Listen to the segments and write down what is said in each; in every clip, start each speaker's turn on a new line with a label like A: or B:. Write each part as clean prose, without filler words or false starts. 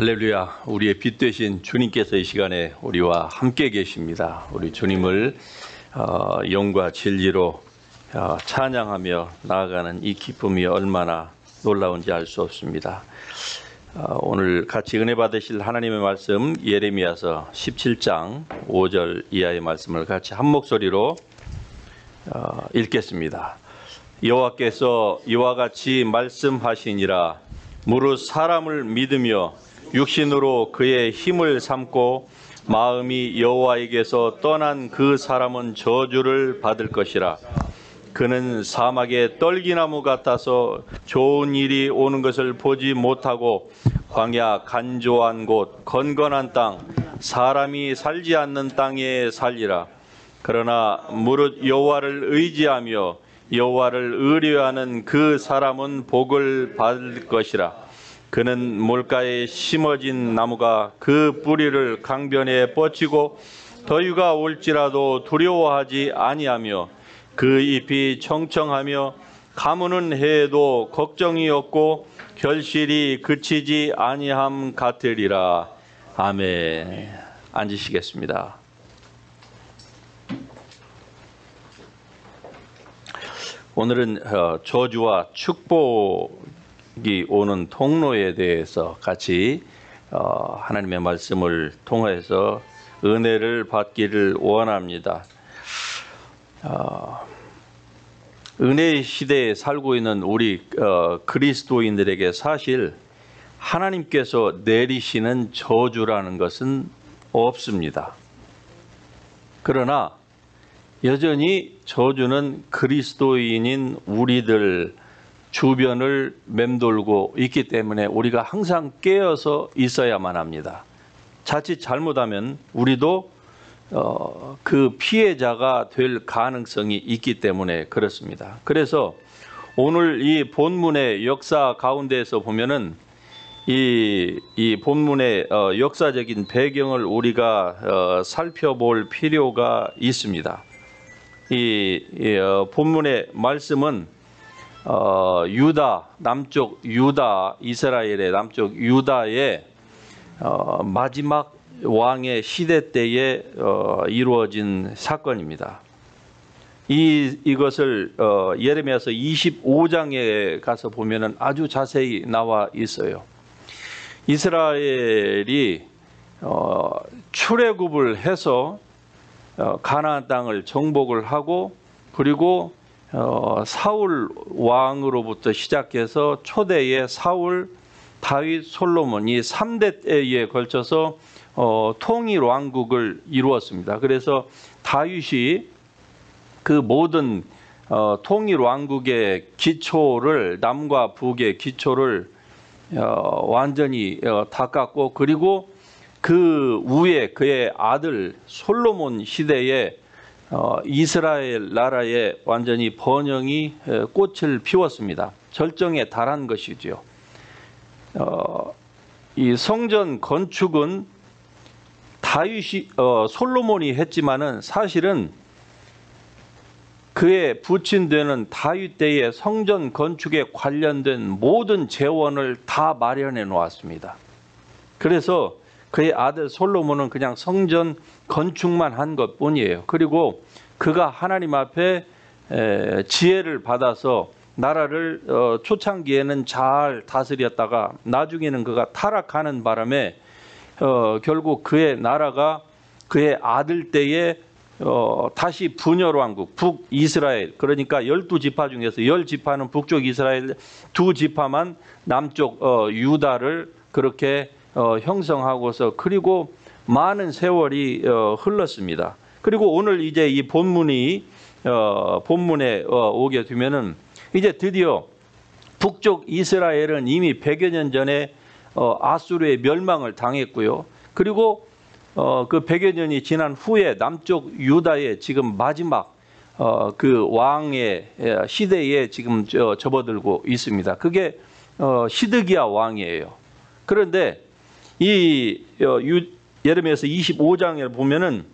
A: 할렐루야, 우리의 빛 되신 주님께서 이 시간에 우리와 함께 계십니다. 우리 주님을 영과 진리로 찬양하며 나아가는 이 기쁨이 얼마나 놀라운지 알 수 없습니다. 오늘 같이 은혜 받으실 하나님의 말씀 예레미야서 17장 5절 이하의 말씀을 같이 한 목소리로 읽겠습니다. 여호와께서 이와 같이 말씀하시니라. 무릇 사람을 믿으며 육신으로 그의 힘을 삼고 마음이 여호와에게서 떠난 그 사람은 저주를 받을 것이라. 그는 사막의 떨기나무 같아서 좋은 일이 오는 것을 보지 못하고 광야 간조한 곳 건건한 땅 사람이 살지 않는 땅에 살리라. 그러나 무릇 여호와를 의지하며 여호와를 의뢰하는 그 사람은 복을 받을 것이라. 그는 물가에 심어진 나무가 그 뿌리를 강변에 뻗치고 더위가 올지라도 두려워하지 아니하며 그 잎이 청청하며 가무는 해에도 걱정이 없고 결실이 그치지 아니함 같으리라. 아멘. 앉으시겠습니다. 오늘은 저주와 축복이 오는 통로에 대해서 같이 하나님의 말씀을 통해서 은혜를 받기를 원합니다. 은혜의 시대에 살고 있는 우리 그리스도인들에게 사실 하나님께서 내리시는 저주라는 것은 없습니다. 그러나 여전히 저주는 그리스도인인 우리들 주변을 맴돌고 있기 때문에 우리가 항상 깨어서 있어야만 합니다. 자칫 잘못하면 우리도 그 피해자가 될 가능성이 있기 때문에 그렇습니다. 그래서 오늘 이 본문의 역사 가운데에서 보면은 이 본문의 역사적인 배경을 우리가 살펴볼 필요가 있습니다. 이 본문의 말씀은 유다 남쪽 유다 이스라엘의 남쪽 유다의 마지막 왕의 시대 때에 이루어진 사건입니다. 이것을 예레미야서 25장에 가서 보면은 아주 자세히 나와 있어요. 이스라엘이 출애굽을 해서 가나안 땅을 정복을 하고 그리고 사울 왕으로부터 시작해서 초대의 사울, 다윗, 솔로몬 이 3대 때에 걸쳐서 통일 왕국을 이루었습니다. 그래서 다윗이 그 모든 통일 왕국의 기초를 남과 북의 기초를 완전히 닦았고 그리고 그 위에 그의 아들 솔로몬 시대에 이스라엘 나라의 완전히 번영이 꽃을 피웠습니다. 절정에 달한 것이죠. 이 성전 건축은 다윗이 솔로몬이 했지만은 사실은 그의 부친되는 다윗 때의 성전 건축에 관련된 모든 재원을 다 마련해 놓았습니다. 그래서 그의 아들 솔로몬은 그냥 성전 건축만 한 것뿐이에요. 그리고 그가 하나님 앞에 지혜를 받아서 나라를 초창기에는 잘 다스렸다가 나중에는 그가 타락하는 바람에 결국 그의 나라가 그의 아들 때에 다시 분열왕국 북이스라엘 그러니까 12지파 중에서 10지파는 북쪽 이스라엘 2지파만 남쪽 유다를 그렇게 형성하고서 그리고 많은 세월이 흘렀습니다. 그리고 오늘 이제 이 본문에 오게 되면은 이제 드디어 북쪽 이스라엘은 이미 100여 년 전에 아수르의 멸망을 당했고요. 그리고 그 100여 년이 지난 후에 남쪽 유다의 지금 마지막 그 왕의 시대에 지금 접어들고 있습니다. 그게 시드기야 왕이에요. 그런데 이 예레미야서 25장에 보면은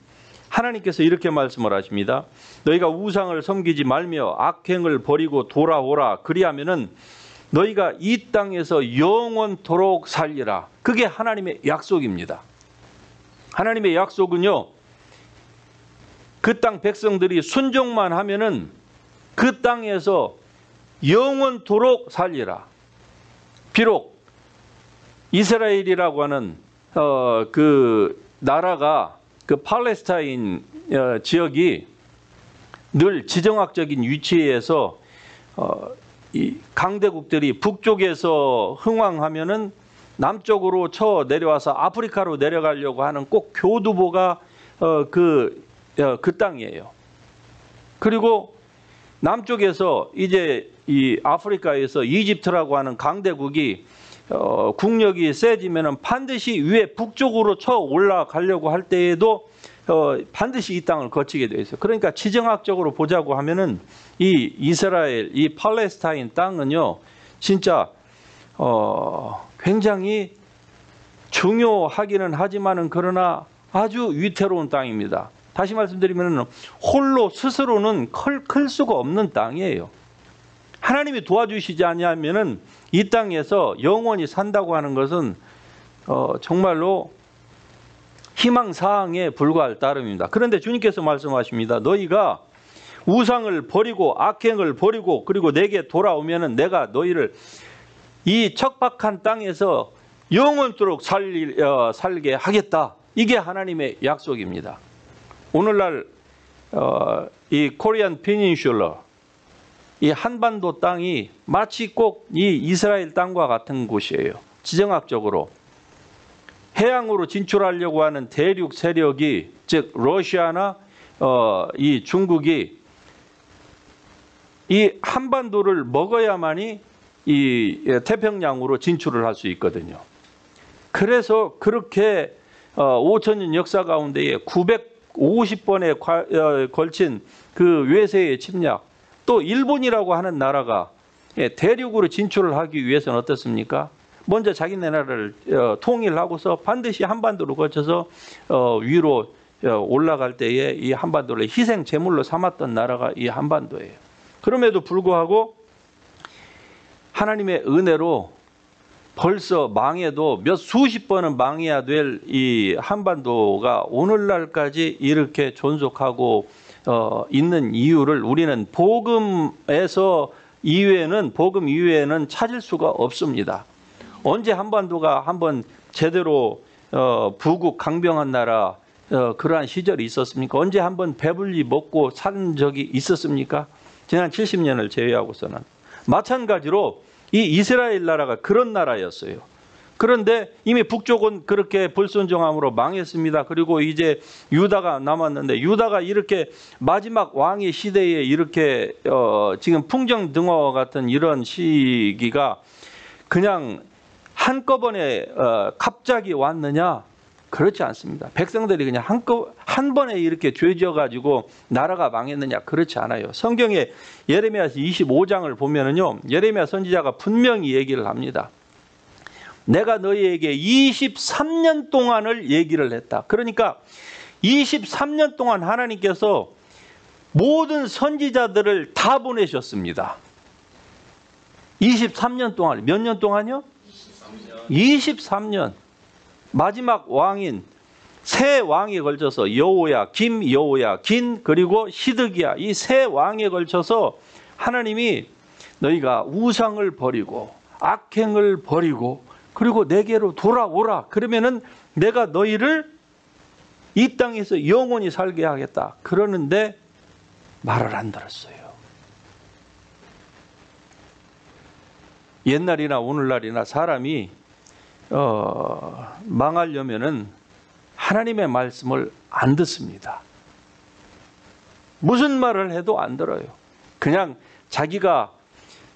A: 하나님께서 이렇게 말씀을 하십니다. 너희가 우상을 섬기지 말며 악행을 버리고 돌아오라. 그리하면은 너희가 이 땅에서 영원토록 살리라. 그게 하나님의 약속입니다. 하나님의 약속은요, 그 땅 백성들이 순종만 하면은 그 땅에서 영원토록 살리라. 비록 이스라엘이라고 하는 그 나라가, 그 팔레스타인 지역이 늘 지정학적인 위치에서 이 강대국들이 북쪽에서 흥왕하면은 남쪽으로 쳐 내려와서 아프리카로 내려가려고 하는 꼭 교두보가 그 땅이에요. 그리고 남쪽에서 이제 이 아프리카에서 이집트라고 하는 강대국이 국력이 세지면은 반드시 위에 북쪽으로 쳐 올라가려고 할 때에도 반드시 이 땅을 거치게 돼 있어요. 그러니까 지정학적으로 보자고 하면은 이 이스라엘, 이 팔레스타인 땅은요, 진짜 굉장히 중요하기는 하지만은 그러나 아주 위태로운 땅입니다. 다시 말씀드리면은 홀로 스스로는 클 수가 없는 땅이에요. 하나님이 도와주시지 않으면은 이 땅에서 영원히 산다고 하는 것은 정말로 희망사항에 불과할 따름입니다. 그런데 주님께서 말씀하십니다. 너희가 우상을 버리고 악행을 버리고 그리고 내게 돌아오면은 내가 너희를 이 척박한 땅에서 영원토록 살게 하겠다. 이게 하나님의 약속입니다. 오늘날 이 코리안 페닌슐러, 이 한반도 땅이 마치 꼭 이 이스라엘 땅과 같은 곳이에요. 지정학적으로 해양으로 진출하려고 하는 대륙 세력이, 즉 러시아나 이 중국이 이 한반도를 먹어야만이 이 태평양으로 진출을 할 수 있거든요. 그래서 그렇게 5,000년 역사 가운데에 950번에 걸친 그 외세의 침략, 또 일본이라고 하는 나라가 대륙으로 진출을 하기 위해서는 어떻습니까? 먼저 자기네 나라를 통일하고서 반드시 한반도로 거쳐서 위로 올라갈 때에 이 한반도를 희생 제물로 삼았던 나라가 이 한반도예요. 그럼에도 불구하고 하나님의 은혜로 벌써 망해도 몇 수십 번은 망해야 될 이 한반도가 오늘날까지 이렇게 존속하고 있는 이유를 우리는 복음 이외에는 찾을 수가 없습니다. 언제 한반도가 한번 제대로 부국 강병한 나라 그러한 시절이 있었습니까? 언제 한번 배불리 먹고 산 적이 있었습니까? 지난 70년을 제외하고서는. 마찬가지로 이 이스라엘 나라가 그런 나라였어요. 그런데 이미 북쪽은 그렇게 불순종함으로 망했습니다. 그리고 이제 유다가 남았는데, 유다가 이렇게 마지막 왕의 시대에 이렇게 지금 풍정등화 같은 이런 시기가 그냥 한꺼번에 갑자기 왔느냐? 그렇지 않습니다. 백성들이 그냥 한 번에 이렇게 죄지어 가지고 나라가 망했느냐? 그렇지 않아요. 성경에 예레미야서 25장을 보면은요, 예레미야 선지자가 분명히 얘기를 합니다. 내가 너희에게 23년 동안을 얘기를 했다. 그러니까 23년 동안 하나님께서 모든 선지자들을 다 보내셨습니다. 23년 동안. 몇 년 동안요? 23년. 마지막 왕인 세 왕에 걸쳐서 여호야김, 여호야긴, 그리고 시드기야, 이 세 왕에 걸쳐서 하나님이 너희가 우상을 버리고 악행을 버리고 그리고 내게로 돌아오라. 그러면은 내가 너희를 이 땅에서 영원히 살게 하겠다. 그러는데 말을 안 들었어요. 옛날이나 오늘날이나 사람이 망하려면은 하나님의 말씀을 안 듣습니다. 무슨 말을 해도 안 들어요. 그냥 자기가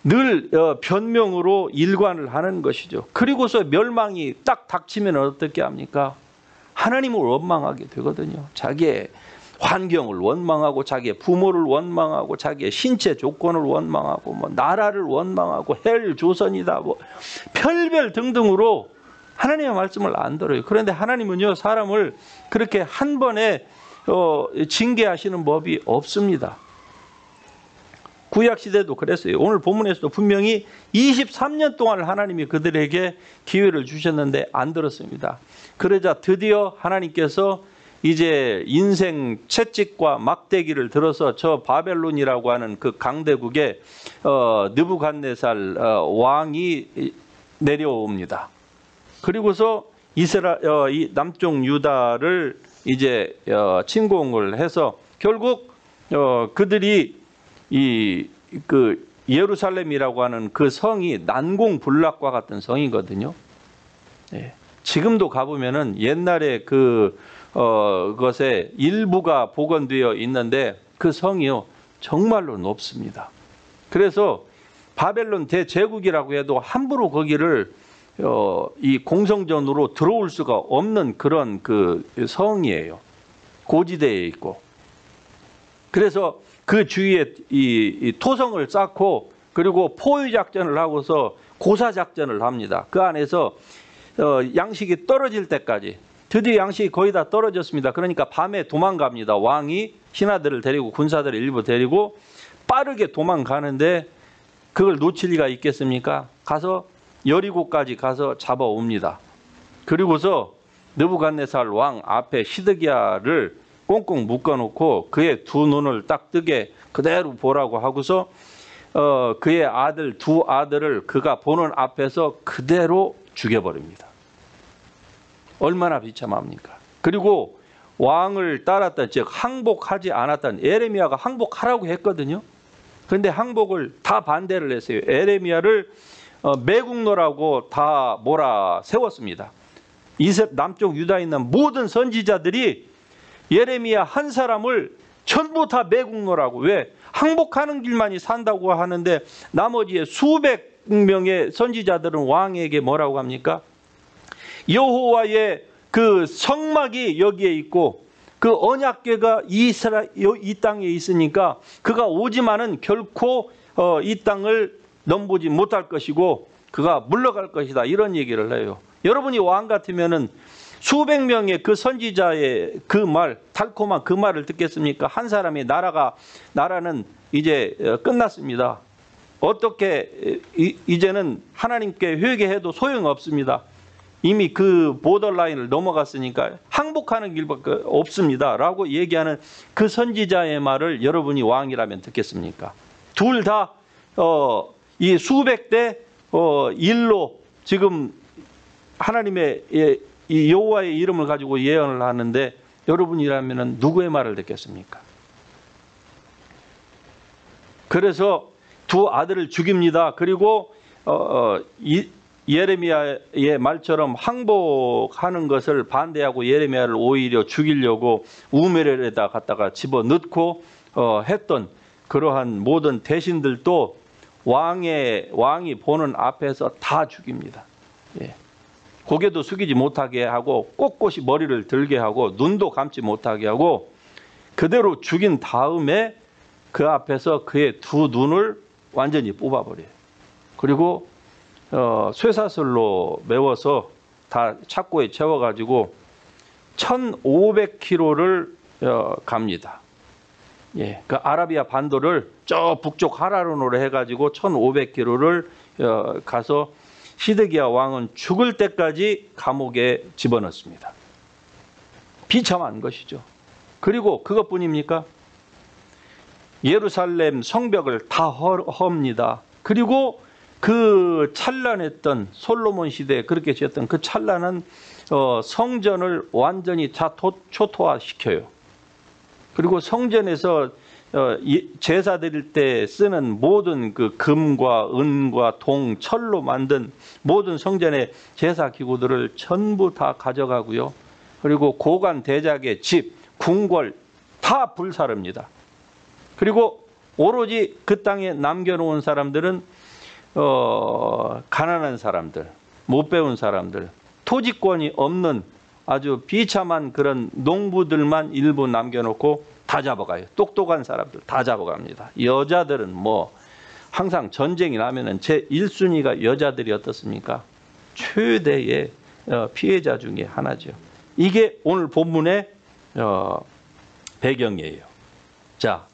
A: 늘 변명으로 일관을 하는 것이죠. 그리고서 멸망이 딱 닥치면 어떻게 합니까? 하나님을 원망하게 되거든요. 자기의 환경을 원망하고, 자기의 부모를 원망하고, 자기의 신체 조건을 원망하고, 뭐 나라를 원망하고, 헬 조선이다, 뭐 별별 등등으로 하나님의 말씀을 안 들어요. 그런데 하나님은요, 사람을 그렇게 한 번에 징계하시는 법이 없습니다. 구약 시대도 그랬어요. 오늘 본문에서도 분명히 23년 동안 하나님이 그들에게 기회를 주셨는데 안 들었습니다. 그러자 드디어 하나님께서 이제 인생 채찍과 막대기를 들어서 저 바벨론이라고 하는 그 강대국에 느부갓네살 왕이 내려옵니다. 그리고서 이 남쪽 유다를 이제 침공을 해서 결국 그들이 그 예루살렘이라고 하는 그 성이 난공불락과 같은 성이거든요. 예. 지금도 가보면은 옛날에 것의 일부가 복원되어 있는데 그 성이요 정말로 높습니다. 그래서 바벨론 대제국이라고 해도 함부로 거기를 이 공성전으로 들어올 수가 없는 그런 그 성이에요. 고지대에 있고. 그래서 그 주위에 이 토성을 쌓고 그리고 포위 작전을 하고서 고사 작전을 합니다. 그 안에서 양식이 떨어질 때까지. 드디어 양식이 거의 다 떨어졌습니다. 그러니까 밤에 도망갑니다. 왕이 신하들을 데리고 군사들을 일부 데리고 빠르게 도망가는데 그걸 놓칠 리가 있겠습니까? 가서 여리고까지 가서 잡아옵니다. 그리고서 느부갓네살 왕 앞에 시드기야를 꽁꽁 묶어놓고 그의 두 눈을 딱 뜨게 그대로 보라고 하고서 그의 두 아들을 그가 보는 앞에서 그대로 죽여버립니다. 얼마나 비참합니까? 그리고 왕을 따랐던, 즉 항복하지 않았던 에레미야가 항복하라고 했거든요. 그런데 항복을 다 반대를 했어요. 에레미야를 매국노라고 다 몰아 세웠습니다. 남쪽 유다에 있는 모든 선지자들이 예레미야 한 사람을 전부 다 매국노라고. 왜? 항복하는 길만이 산다고 하는데 나머지의 수백 명의 선지자들은 왕에게 뭐라고 합니까? 여호와의 그 성막이 여기에 있고 그 언약궤가 이 땅에 있으니까 그가 오지만은 결코 이 땅을 넘보지 못할 것이고 그가 물러갈 것이다. 이런 얘기를 해요. 여러분이 왕 같으면은 수백 명의 그 선지자의 그 말, 달콤한 그 말을 듣겠습니까? 한 사람의 나라는 이제 끝났습니다. 어떻게 이제는 하나님께 회개해도 소용없습니다. 이미 그 보더라인을 넘어갔으니까 항복하는 길밖에 없습니다. 라고 얘기하는 그 선지자의 말을 여러분이 왕이라면 듣겠습니까? 둘 다 이 수백 대 일로 지금 하나님의 이 여호와의 이름을 가지고 예언을 하는데 여러분이라면 누구의 말을 듣겠습니까? 그래서 두 아들을 죽입니다. 그리고 예레미야의 말처럼 항복하는 것을 반대하고 예레미야를 오히려 죽이려고 우메렐에다 갖다가 집어넣고 했던 그러한 모든 대신들도 왕이 보는 앞에서 다 죽입니다. 예. 고개도 숙이지 못하게 하고 꼿꼿이 머리를 들게 하고 눈도 감지 못하게 하고 그대로 죽인 다음에 그 앞에서 그의 두 눈을 완전히 뽑아버려요. 그리고 쇠사슬로 메워서 다 착고에 채워가지고 1,500km를 갑니다. 예, 그 아라비아 반도를 저 북쪽 하라룬으로 해가지고 1,500km를 가서 시드기야 왕은 죽을 때까지 감옥에 집어넣습니다. 비참한 것이죠. 그리고 그것뿐입니까? 예루살렘 성벽을 다 헙니다. 그리고 그 찬란했던 솔로몬 시대에 그렇게 지었던 그 찬란한 성전을 완전히 다 초토화시켜요. 그리고 성전에서 제사 드릴 때 쓰는 모든 그 금과 은과 동, 철로 만든 모든 성전의 제사 기구들을 전부 다 가져가고요. 그리고 고관 대작의 집, 궁궐 다 불사릅니다. 그리고 오로지 그 땅에 남겨놓은 사람들은 가난한 사람들, 못 배운 사람들, 토지권이 없는 아주 비참한 그런 농부들만 일부 남겨놓고 다 잡아가요. 똑똑한 사람들 다 잡아갑니다. 여자들은 뭐 항상 전쟁이 나면은 제 1순위가 여자들이 어떻습니까? 최대의 피해자 중에 하나죠. 이게 오늘 본문의 배경이에요. 자,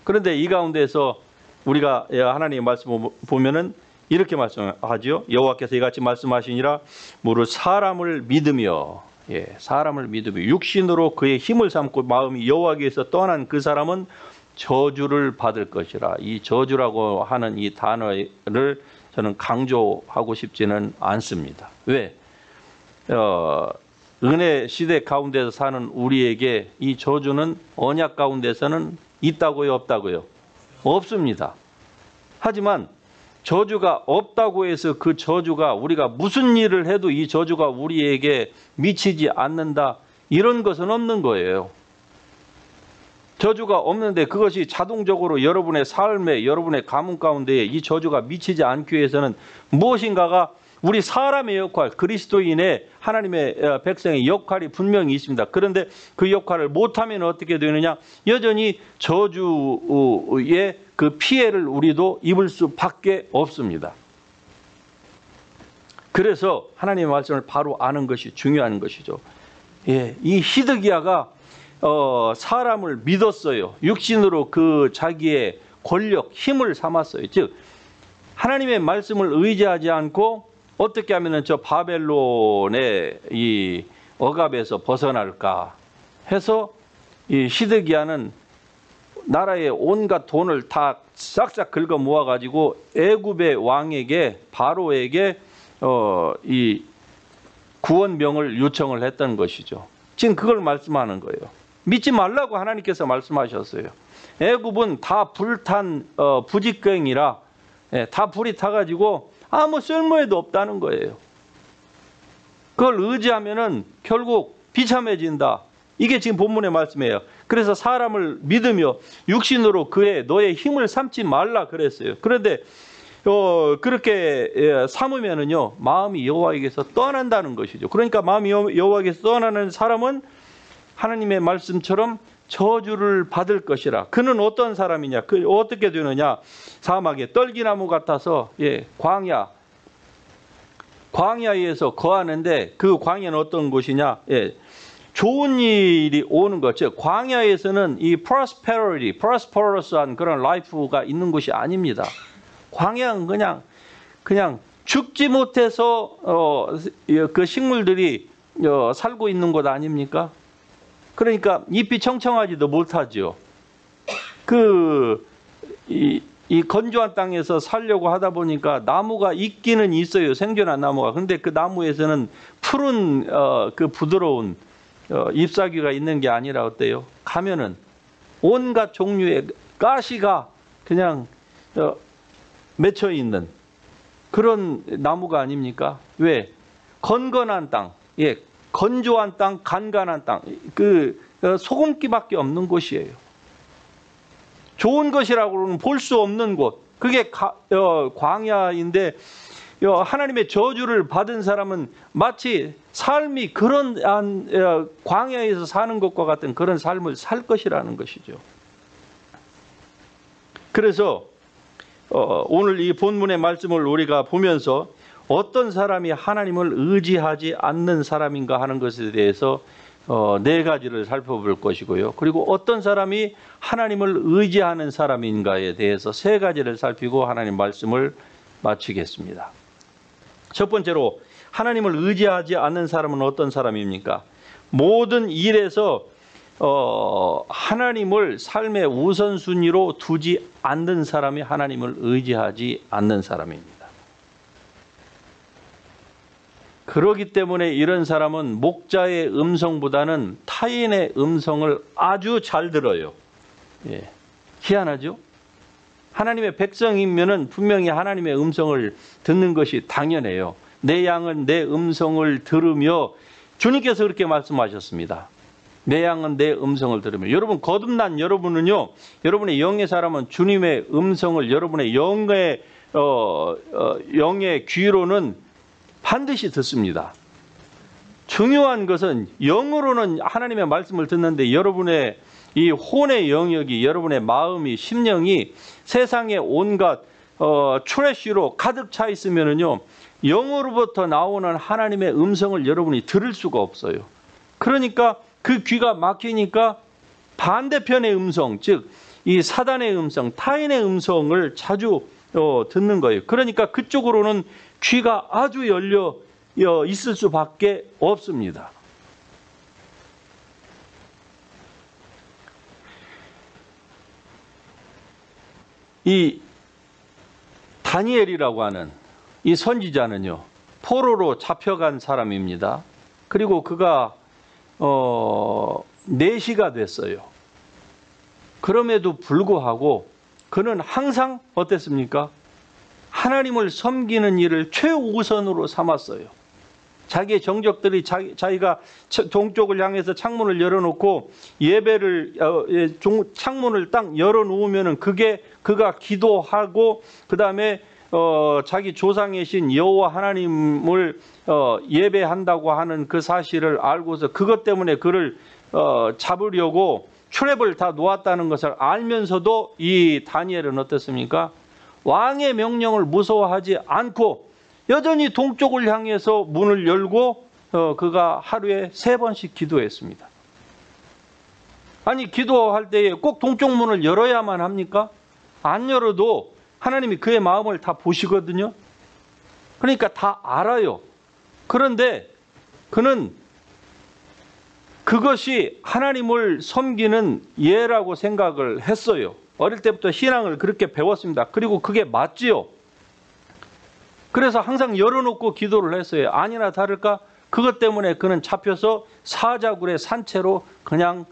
A: 그런데 이 가운데서 우리가 하나님의 말씀을 보면은 이렇게 말씀하죠. 여호와께서 이같이 말씀하시니라 무릇 사람을 믿으며 사람을 믿으며 육신으로 그의 힘을 삼고 마음이 여호와께서 떠난 그 사람은 저주를 받을 것이라. 이 저주라고 하는 이 단어를 저는 강조하고 싶지는 않습니다. 왜? 은혜 시대 가운데서 사는 우리에게 이 저주는 언약 가운데서는 있다고요, 없다고요? 없습니다. 하지만 저주가 없다고 해서 그 저주가 우리가 무슨 일을 해도 이 저주가 우리에게 미치지 않는다, 이런 것은 없는 거예요. 저주가 없는데 그것이 자동적으로 여러분의 삶에, 여러분의 가문 가운데에 이 저주가 미치지 않기 위해서는 무엇인가가, 우리 사람의 역할, 그리스도인의 하나님의 백성의 역할이 분명히 있습니다. 그런데 그 역할을 못하면 어떻게 되느냐? 여전히 저주의 그 피해를 우리도 입을 수밖에 없습니다. 그래서 하나님의 말씀을 바로 아는 것이 중요한 것이죠. 이 히드기야가 사람을 믿었어요. 육신으로 그 자기의 권력, 힘을 삼았어요. 즉 하나님의 말씀을 의지하지 않고 어떻게 하면 저 바벨론의 이 억압에서 벗어날까 해서 이 히드기야는 나라의 온갖 돈을 다 싹싹 긁어 모아가지고 애굽의 왕에게, 바로에게 이 구원병을 요청을 했던 것이죠. 지금 그걸 말씀하는 거예요. 믿지 말라고 하나님께서 말씀하셨어요. 애굽은 다 불탄 부직갱이라 다 불이 타가지고 아무 쓸모에도 없다는 거예요. 그걸 의지하면은 결국 비참해진다. 이게 지금 본문의 말씀이에요. 그래서 사람을 믿으며 육신으로 너의 힘을 삼지 말라 그랬어요. 그런데 그렇게 삼으면은요 마음이 여호와에게서 떠난다는 것이죠. 그러니까 마음이 여호와에게서 떠나는 사람은 하나님의 말씀처럼 저주를 받을 것이라. 그는 어떤 사람이냐? 그 어떻게 되느냐? 사막에 떨기나무 같아서 광야에서 거하는데, 그 광야는 어떤 곳이냐? 좋은 일이 오는 것. 즉 광야에서는 이 prosperous한 그런 라이프가 있는 곳이 아닙니다. 광야는 그냥 죽지 못해서 그 식물들이 살고 있는 곳 아닙니까? 그러니까 잎이 청청하지도 못하죠. 이 건조한 땅에서 살려고 하다 보니까 나무가 있기는 있어요. 생존한 나무가. 그런데 그 나무에서는 푸른 그 부드러운 잎사귀가 있는 게 아니라 어때요? 가면은 온갖 종류의 가시가 그냥 맺혀 있는 그런 나무가 아닙니까? 왜? 건건한 땅, 건조한 땅, 간간한 땅, 소금기밖에 없는 곳이에요. 좋은 것이라고는 볼 수 없는 곳, 그게 광야인데 하나님의 저주를 받은 사람은 마치 삶이 그런 광야에서 사는 것과 같은 그런 삶을 살 것이라는 것이죠. 그래서 오늘 이 본문의 말씀을 우리가 보면서 어떤 사람이 하나님을 의지하지 않는 사람인가 하는 것에 대해서 4가지를 살펴볼 것이고요. 그리고 어떤 사람이 하나님을 의지하는 사람인가에 대해서 3가지를 살피고 하나님 말씀을 마치겠습니다. 첫 번째로 하나님을 의지하지 않는 사람은 어떤 사람입니까? 모든 일에서 하나님을 삶의 우선순위로 두지 않는 사람이 하나님을 의지하지 않는 사람입니다. 그렇기 때문에 이런 사람은 목자의 음성보다는 타인의 음성을 아주 잘 들어요. 희한하죠? 하나님의 백성이면은 분명히 하나님의 음성을 듣는 것이 당연해요. 내 양은 내 음성을 들으며, 주님께서 그렇게 말씀하셨습니다. 내 양은 내 음성을 들으며. 여러분, 거듭난 여러분은요, 여러분의 영의 사람은 주님의 음성을 여러분의 영의 귀로는 반드시 듣습니다. 중요한 것은 영으로는 하나님의 말씀을 듣는데 여러분의 이 혼의 영역이, 여러분의 마음이, 심령이 세상의 온갖 트래쉬로 가득 차 있으면은요, 영으로부터 나오는 하나님의 음성을 여러분이 들을 수가 없어요. 그러니까 그 귀가 막히니까 반대편의 음성, 즉 이 사단의 음성, 타인의 음성을 자주 듣는 거예요. 그러니까 그쪽으로는 귀가 아주 열려 있을 수밖에 없습니다. 이 다니엘이라고 하는 이 선지자는요, 포로로 잡혀간 사람입니다. 그리고 그가 내시가 됐어요. 그럼에도 불구하고 그는 항상 어땠습니까? 하나님을 섬기는 일을 최우선으로 삼았어요. 자기의 정적들이 자기가 동쪽을 향해서 창문을 열어놓고 예배를 창문을 딱 열어놓으면은 그가 기도하고 그 다음에 자기 조상의 신 여호와 하나님을 예배한다고 하는 그 사실을 알고서 그것 때문에 그를 잡으려고 트랩을 다 놓았다는 것을 알면서도 이 다니엘은 어떻습니까? 왕의 명령을 무서워하지 않고 여전히 동쪽을 향해서 문을 열고 그가 하루에 3번씩 기도했습니다. 아니, 기도할 때에 꼭 동쪽 문을 열어야만 합니까? 안 열어도 하나님이 그의 마음을 다 보시거든요. 그러니까 다 알아요. 그런데 그는 그것이 하나님을 섬기는 예라고 생각을 했어요. 어릴 때부터 신앙을 그렇게 배웠습니다. 그리고 그게 맞지요. 그래서 항상 열어놓고 기도를 했어요. 아니나 다를까 그것 때문에 그는 잡혀서 사자굴의 산채로 그냥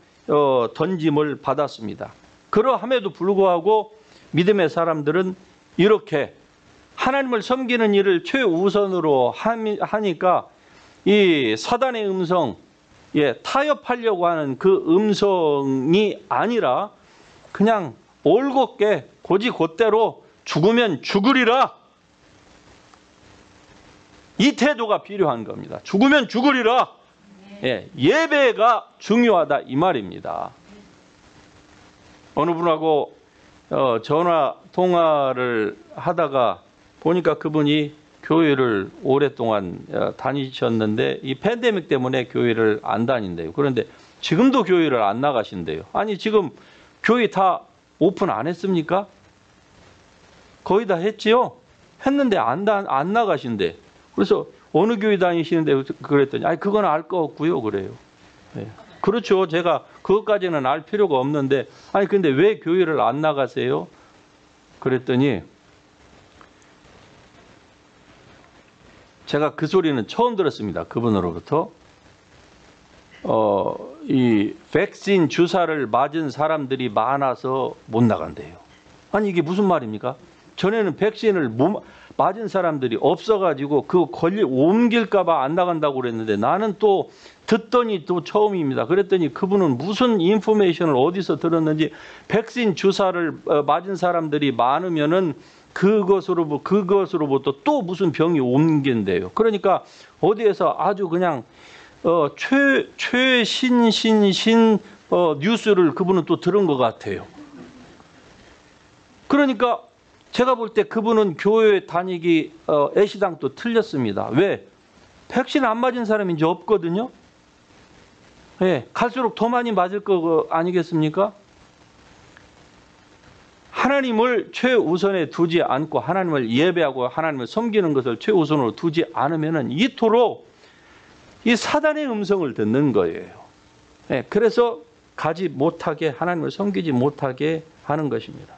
A: 던짐을 받았습니다. 그러함에도 불구하고 믿음의 사람들은 이렇게 하나님을 섬기는 일을 최우선으로 하니까 이 사단의 음성, 타협하려고 하는 그 음성이 아니라 그냥 올곧게 곧이곧대로 죽으면 죽으리라, 이 태도가 필요한 겁니다. 죽으면 죽으리라. 예배가 중요하다 이 말입니다. 어느 분하고 전화 통화를 하다가 보니까 그분이 교회를 오랫동안 다니셨는데 이 팬데믹 때문에 교회를 안 다닌대요. 그런데 지금도 교회를 안 나가신대요. 아니, 지금 교회 다 오픈 안 했습니까? 거의 다 했지요? 했는데 안 나가신대. 그래서 어느 교회 다니시는데 그랬더니 아니, 그건 알 거 없고요 그래요. 그렇죠. 제가 그것까지는 알 필요가 없는데 아니 근데 왜 교회를 안 나가세요? 그랬더니 제가 그 소리는 처음 들었습니다. 그분으로부터. 이 백신 주사를 맞은 사람들이 많아서 못 나간대요. 아니, 이게 무슨 말입니까? 전에는 백신을 맞은 사람들이 없어가지고 그 옮길까봐 안 나간다고 그랬는데 나는 또 듣더니 또 처음입니다. 그랬더니 그분은 무슨 인포메이션을 어디서 들었는지 백신 주사를 맞은 사람들이 많으면은 그것으로부터 또 무슨 병이 옮긴대요. 그러니까 어디에서 아주 그냥 최신 뉴스를 그분은 또 들은 것 같아요. 그러니까 제가 볼 때 그분은 교회 다니기 애시당도 틀렸습니다. 왜? 백신 안 맞은 사람이 이제 없거든요. 갈수록 더 많이 맞을 거 아니겠습니까? 하나님을 최우선에 두지 않고 하나님을 예배하고 하나님을 섬기는 것을 최우선으로 두지 않으면은 이토록 이 사단의 음성을 듣는 거예요. 그래서 가지 못하게, 하나님을 섬기지 못하게 하는 것입니다.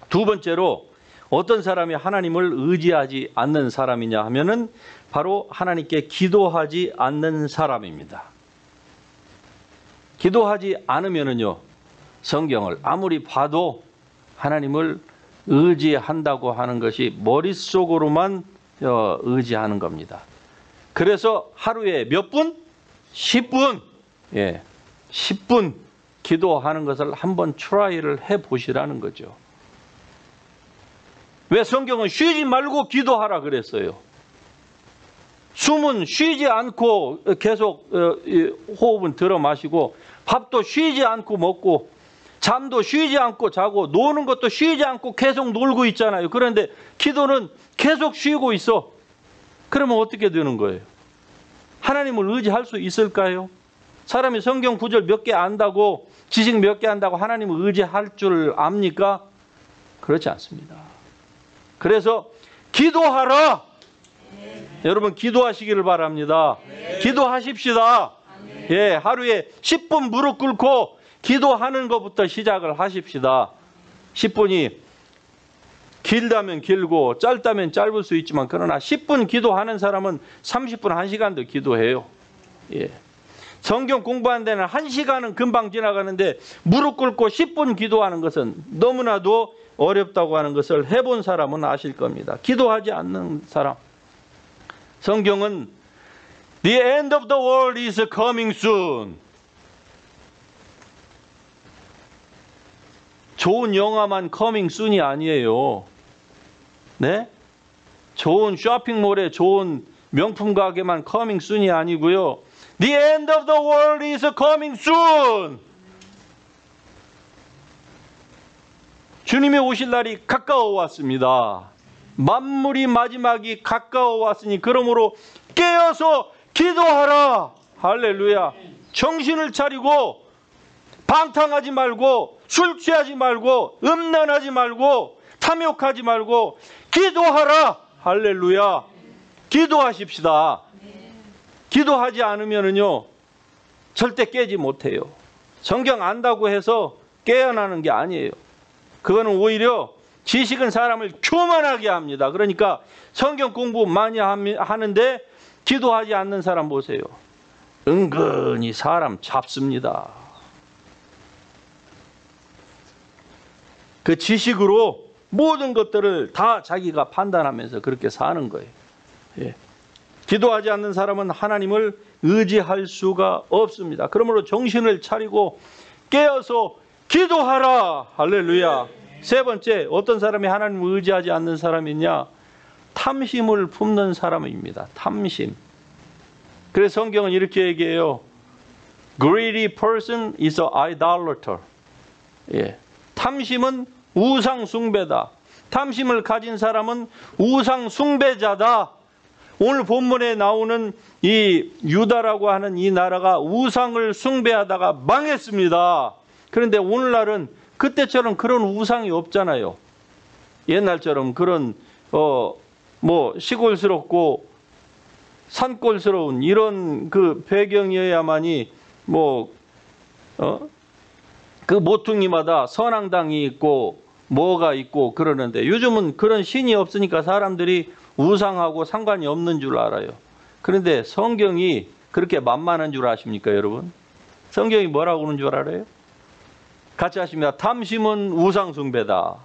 A: 두 번째로 어떤 사람이 하나님을 의지하지 않는 사람이냐 하면은 바로 하나님께 기도하지 않는 사람입니다. 기도하지 않으면은요, 성경을 아무리 봐도 하나님을 의지한다고 하는 것이 머릿속으로만 의지하는 겁니다. 그래서 하루에 몇 분? 10분. 10분 기도하는 것을 한번 트라이를 해보시라는 거죠. 왜 성경은 쉬지 말고 기도하라 그랬어요? 숨은 쉬지 않고 계속 호흡은 들어 마시고 밥도 쉬지 않고 먹고 잠도 쉬지 않고 자고 노는 것도 쉬지 않고 계속 놀고 있잖아요. 그런데 기도는 계속 쉬고 있어. 그러면 어떻게 되는 거예요? 하나님을 의지할 수 있을까요? 사람이 성경 구절 몇 개 안다고, 지식 몇 개 안다고 하나님을 의지할 줄 압니까? 그렇지 않습니다. 그래서 기도하라. 여러분 기도하시기를 바랍니다. 기도하십시다. 예, 하루에 10분 무릎 꿇고 기도하는 것부터 시작을 하십시다. 10분이 길다면 길고 짧다면 짧을 수 있지만, 그러나 10분 기도하는 사람은 30분, 1시간도 기도해요. 예. 성경 공부하는 데는 1시간은 금방 지나가는데 무릎 꿇고 10분 기도하는 것은 너무나도 어렵다고 하는 것을 해본 사람은 아실 겁니다. 기도하지 않는 사람. 성경은 The end of the world is coming soon. 좋은 영화만 coming soon이 아니에요. 네? 좋은 쇼핑몰에 좋은 명품 가게만 coming soon이 아니고요. The end of the world is coming soon. 주님이 오실 날이 가까워 왔습니다. 만물이 마지막이 가까워 왔으니 그러므로 깨어서 기도하라. 할렐루야. 정신을 차리고 방탕하지 말고 술 취하지 말고 음란하지 말고 탐욕하지 말고 기도하라. 할렐루야. 기도하십시다. 기도하지 않으면은요 절대 깨지 못해요. 성경 안다고 해서 깨어나는 게 아니에요. 그거는 오히려 지식은 사람을 교만하게 합니다. 그러니까 성경 공부 많이 하는데 기도하지 않는 사람 보세요. 은근히 사람 잡습니다. 그 지식으로 모든 것들을 다 자기가 판단하면서 그렇게 사는 거예요. 예. 기도하지 않는 사람은 하나님을 의지할 수가 없습니다. 그러므로 정신을 차리고 깨어서 기도하라. 할렐루야. 세 번째, 어떤 사람이 하나님을 의지하지 않는 사람이냐? 탐심을 품는 사람입니다. 탐심. 그래서 성경은 이렇게 얘기해요. Greedy person is an idolater. 예. 탐심은 우상 숭배다. 탐심을 가진 사람은 우상 숭배자다. 오늘 본문에 나오는 이 유다라고 하는 이 나라가 우상을 숭배하다가 망했습니다. 그런데 오늘날은 그때처럼 그런 우상이 없잖아요. 옛날처럼 그런 뭐 시골스럽고 산골스러운 이런 그 배경이어야만이 그 모퉁이마다 선앙당이 있고 뭐가 있고 그러는데, 요즘은 그런 신이 없으니까 사람들이 우상하고 상관이 없는 줄 알아요. 그런데 성경이 그렇게 만만한 줄 아십니까, 여러분? 성경이 뭐라고 하는 줄 알아요? 같이 하십니다. 탐심은 우상숭배다.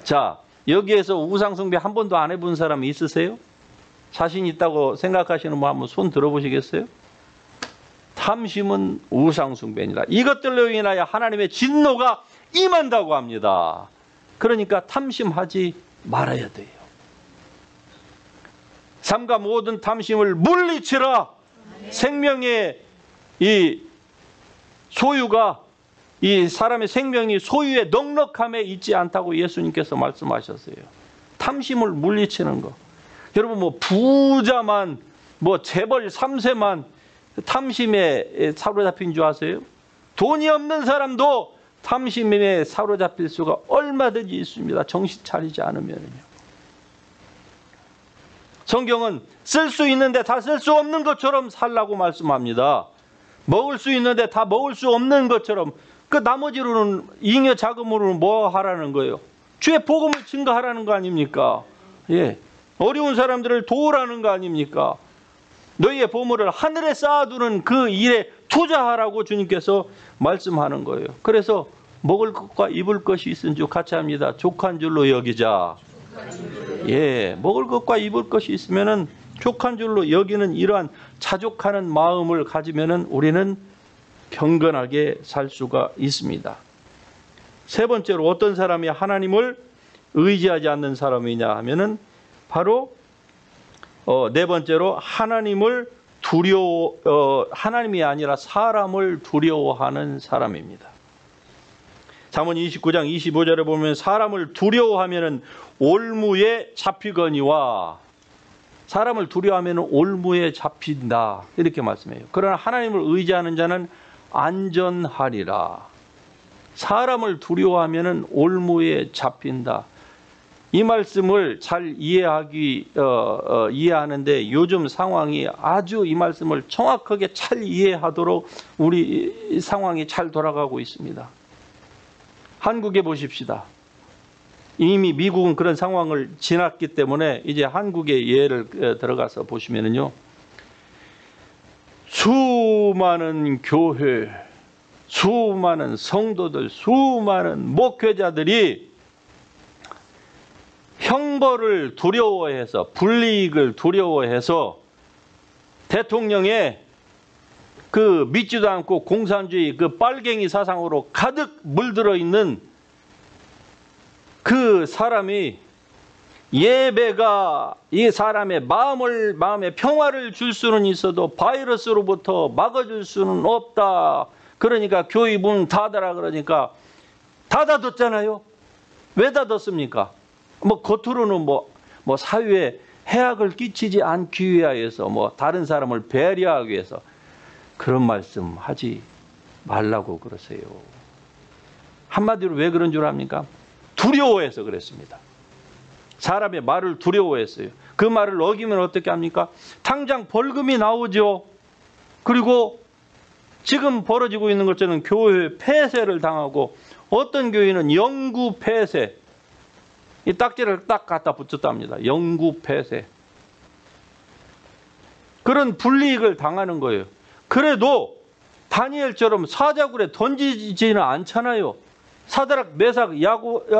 A: 자, 여기에서 우상숭배 한 번도 안 해본 사람이 있으세요? 자신 있다고 생각하시는 분 한번 손 들어보시겠어요? 탐심은 우상숭배니라. 이것들로 인하여 하나님의 진노가 임한다고 합니다. 그러니까 탐심하지 말아야 돼요. 삼가 모든 탐심을 물리치라. 생명의 이 소유가, 이 사람의 생명이 소유의 넉넉함에 있지 않다고 예수님께서 말씀하셨어요. 탐심을 물리치는 거. 여러분 뭐 부자만 뭐 재벌 3세만 탐심에 사로잡힌 줄 아세요? 돈이 없는 사람도 탐심에 사로잡힐 수가 얼마든지 있습니다. 정신 차리지 않으면요. 성경은 쓸 수 있는데 다 쓸 수 없는 것처럼 살라고 말씀합니다. 먹을 수 있는데 다 먹을 수 없는 것처럼, 그 나머지로는 잉여 자금으로는 뭐 하라는 거예요? 주의 복음을 증거하라는 거 아닙니까? 예, 어려운 사람들을 도우라는 거 아닙니까? 너희의 보물을 하늘에 쌓아두는 그 일에 투자하라고 주님께서 말씀하는 거예요. 그래서 먹을 것과 입을 것이 있은 줄 같이 합니다. 족한 줄로 여기자. 예, 먹을 것과 입을 것이 있으면은 족한 줄로 여기는 이러한 자족하는 마음을 가지면은 우리는 경건하게 살 수가 있습니다. 세 번째로 어떤 사람이 하나님을 의지하지 않는 사람이냐 하면은 바로 네 번째로 하나님을 하나님이 아니라 사람을 두려워하는 사람입니다. 잠언 29장 25절에 보면 사람을 두려워하면은 올무에 잡히거니와, 사람을 두려워하면 올무에 잡힌다. 이렇게 말씀해요. 그러나 하나님을 의지하는 자는 안전하리라. 사람을 두려워하면 올무에 잡힌다. 이 말씀을 잘 이해하는데 요즘 상황이 아주 이 말씀을 정확하게 잘 이해하도록 우리 상황이 잘 돌아가고 있습니다. 한국에 보십시다. 이미 미국은 그런 상황을 지났기 때문에 이제 한국의 예를 들어가서 보시면은요, 수많은 교회, 수많은 성도들, 수많은 목회자들이 형벌을 두려워해서, 불이익을 두려워해서 대통령의 그 믿지도 않고 공산주의 그 빨갱이 사상으로 가득 물들어 있는 그 사람이 예배가 이 사람의 마음에 평화를 줄 수는 있어도 바이러스로부터 막아줄 수는 없다. 그러니까 교회 문 닫아라 그러니까 닫아뒀잖아요. 왜 닫았습니까? 뭐 겉으로는 뭐 사회에 해악을 끼치지 않기 위하여서 뭐 다른 사람을 배려하기 위해서 그런 말씀 하지 말라고 그러세요. 한마디로 왜 그런 줄 압니까? 두려워해서 그랬습니다. 사람의 말을 두려워했어요. 그 말을 어기면 어떻게 합니까? 당장 벌금이 나오죠. 그리고 지금 벌어지고 있는 것처럼 교회 폐쇄를 당하고 어떤 교회는 영구 폐쇄, 이 딱지를 딱 갖다 붙였답니다. 영구 폐쇄. 그런 불이익을 당하는 거예요. 그래도 다니엘처럼 사자굴에 던지지는 않잖아요. 사드락, 메삭,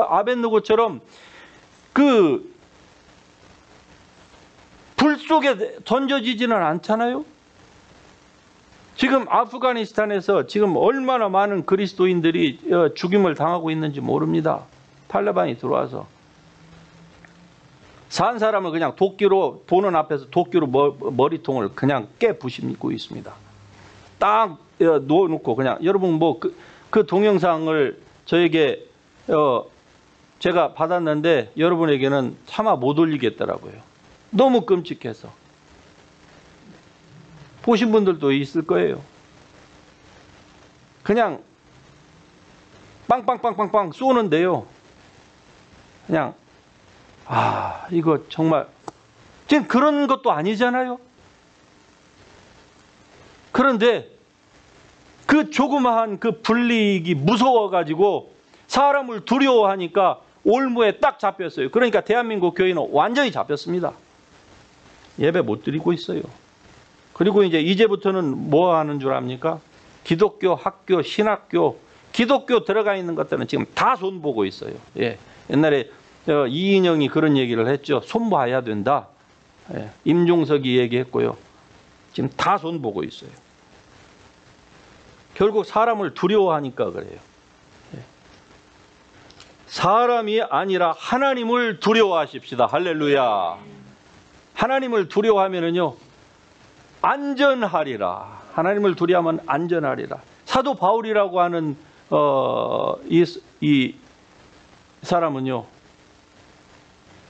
A: 아벳느고처럼 그 불 속에 던져지지는 않잖아요. 지금 아프가니스탄에서 지금 얼마나 많은 그리스도인들이 죽임을 당하고 있는지 모릅니다. 탈레반이 들어와서 산 사람을 그냥 도끼로, 보는 앞에서 도끼로 머리통을 그냥 깨부시고 있습니다. 딱 놓고 그냥, 여러분 뭐 그 동영상을 저에게 제가 받았는데 여러분에게는 차마 못 올리겠더라고요. 너무 끔찍해서. 보신 분들도 있을 거예요. 그냥 빵빵빵빵빵 쏘는데요. 그냥 이거 정말 지금 그런 것도 아니잖아요. 그런데 그 조그마한 그 불이익이 무서워가지고 사람을 두려워하니까 올무에 딱 잡혔어요. 그러니까 대한민국 교회는 완전히 잡혔습니다. 예배 못 드리고 있어요. 그리고 이제부터는 뭐 하는 줄 압니까? 기독교 학교, 신학교, 기독교 들어가 있는 것들은 지금 다 손보고 있어요. 예. 옛날에 이인영이 그런 얘기를 했죠. 손봐야 된다. 예. 임종석이 얘기했고요. 지금 다 손보고 있어요. 결국 사람을 두려워하니까 그래요. 예. 사람이 아니라 하나님을 두려워하십시다. 할렐루야. 하나님을 두려워하면은요, 안전하리라. 하나님을 두려워하면 안전하리라. 사도 바울이라고 하는 이 사람은요,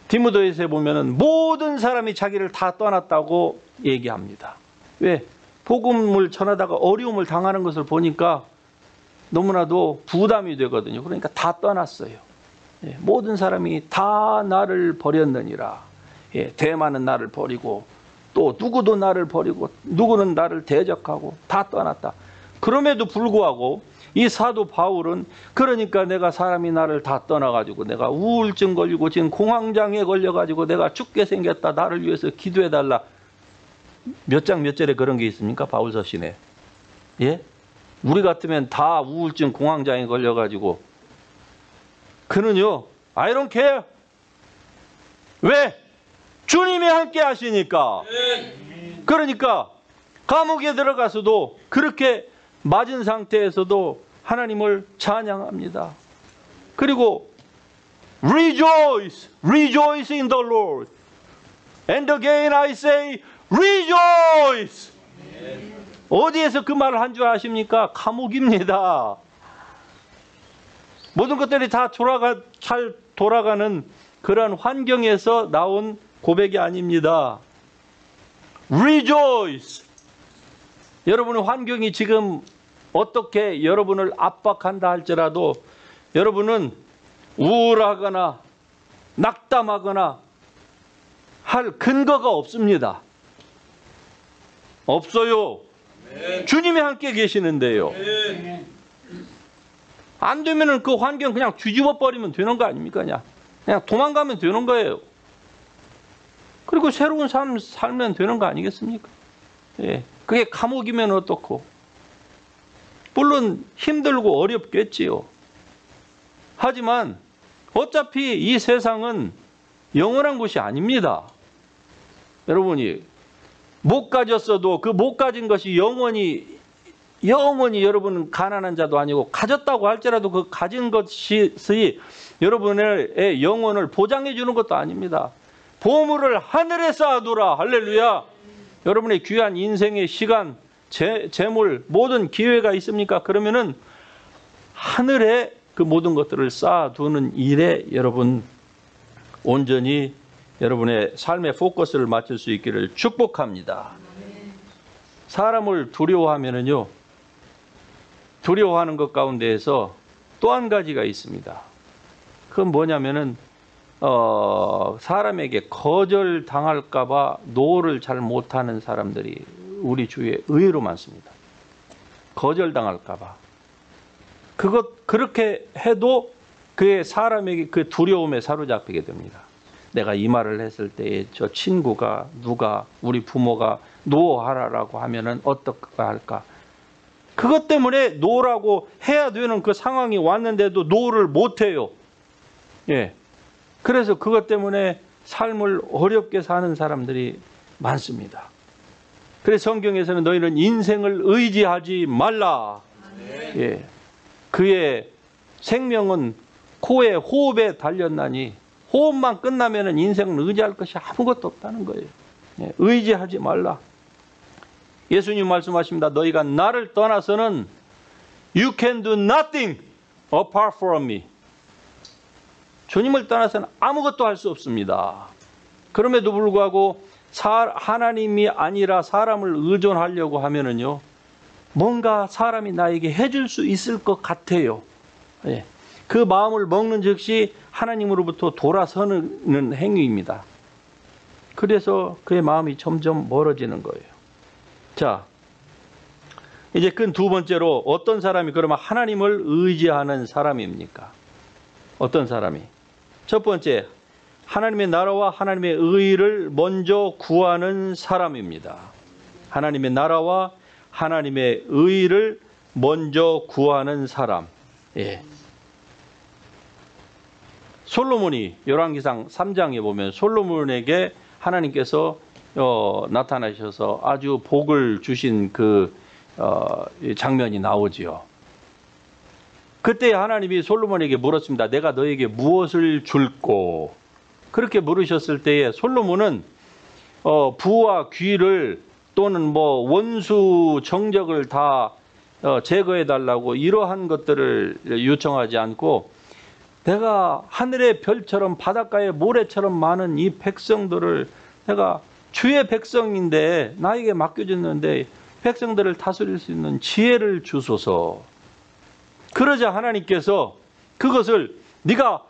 A: 디모데후서에 보면은 모든 사람이 자기를 다 떠났다고 얘기합니다. 왜? 복음을 전하다가 어려움을 당하는 것을 보니까 너무나도 부담이 되거든요. 그러니까 다 떠났어요. 예, 모든 사람이 다 나를 버렸느니라. 예, 대만은 나를 버리고 또 누구도 나를 버리고 누구는 나를 대적하고 다 떠났다. 그럼에도 불구하고 이 사도 바울은 그러니까 내가 사람이 나를 다 떠나가지고 내가 우울증 걸리고 지금 공황장애 걸려가지고 내가 죽게 생겼다. 나를 위해서 기도해달라. 몇 장 몇 절에 그런 게 있습니까? 바울서 시내. 예? 우리 같으면 다 우울증 공황장애 걸려가지고 그는요, I don't care. 왜? 주님이 함께 하시니까. 그러니까 감옥에 들어가서도 그렇게 맞은 상태에서도 하나님을 찬양합니다. 그리고 rejoice, rejoice in the Lord. And again I say rejoice. 어디에서 그 말을 한 줄 아십니까? 감옥입니다. 모든 것들이 다 잘 돌아가는 그러한 환경에서 나온 고백이 아닙니다. rejoice. 여러분의 환경이 지금 어떻게 여러분을 압박한다 할지라도 여러분은 우울하거나 낙담하거나 할 근거가 없습니다. 없어요. 주님이 함께 계시는데요. 안 되면은 그 환경 그냥 뒤집어 버리면 되는 거 아닙니까? 그냥 도망가면 되는 거예요. 그리고 새로운 삶 살면 되는 거 아니겠습니까? 예. 그게 감옥이면 어떻고? 물론 힘들고 어렵겠지요. 하지만 어차피 이 세상은 영원한 곳이 아닙니다. 여러분이 못 가졌어도 그 못 가진 것이 영원히 여러분은 가난한 자도 아니고 가졌다고 할지라도 그 가진 것이 여러분의 영혼을 보장해 주는 것도 아닙니다. 보물을 하늘에 쌓아두라. 할렐루야. 여러분의 귀한 인생의 시간, 재물, 모든 기회가 있습니까? 그러면은 하늘에 그 모든 것들을 쌓아두는 일에 여러분 온전히 여러분의 삶의 포커스를 맞출 수 있기를 축복합니다. 사람을 두려워하면은요, 두려워하는 것 가운데에서 또 한 가지가 있습니다. 그건 뭐냐면은 사람에게 거절당할까봐 노를 잘 못하는 사람들이 우리 주위에 의외로 많습니다. 거절당할까봐. 그렇게 해도 그의 사람에게 그 두려움에 사로잡히게 됩니다. 내가 이 말을 했을 때에 저 친구가 우리 부모가 노하라라고 하면은 어떻게 할까? 그것 때문에 노라고 해야 되는 그 상황이 왔는데도 노를 못해요. 예. 그래서 그것 때문에 삶을 어렵게 사는 사람들이 많습니다. 그래서 성경에서는 너희는 인생을 의지하지 말라. 예. 그의 생명은 코의 호흡에 달렸나니 호흡만 끝나면 인생은 의지할 것이 아무것도 없다는 거예요. 예. 의지하지 말라. 예수님 말씀하십니다. 너희가 나를 떠나서는 You can do nothing apart from me. 주님을 떠나서는 아무것도 할 수 없습니다. 그럼에도 불구하고 하나님이 아니라 사람을 의존하려고 하면은요, 뭔가 사람이 나에게 해줄 수 있을 것 같아요. 예. 그 마음을 먹는 즉시 하나님으로부터 돌아서는 행위입니다. 그래서 그의 마음이 점점 멀어지는 거예요. 자, 이제 그 두 번째로 어떤 사람이 그러면 하나님을 의지하는 사람입니까? 어떤 사람이? 첫 번째, 하나님의 나라와 하나님의 의를 먼저 구하는 사람입니다. 하나님의 나라와 하나님의 의를 먼저 구하는 사람. 예. 솔로몬이 열왕기상 3장에 보면 솔로몬에게 하나님께서 나타나셔서 아주 복을 주신 그 장면이 나오지요. 그때 하나님이 솔로몬에게 물었습니다. 내가 너에게 무엇을 줄꼬? 그렇게 물으셨을 때에 솔로몬은 부와 귀를 또는 뭐 원수 정적을 다 제거해 달라고 이러한 것들을 요청하지 않고 내가 하늘의 별처럼 바닷가의 모래처럼 많은 이 백성들을 내가 주의 백성인데 나에게 맡겨줬는데 백성들을 다스릴 수 있는 지혜를 주소서. 그러자 하나님께서 그것을 네가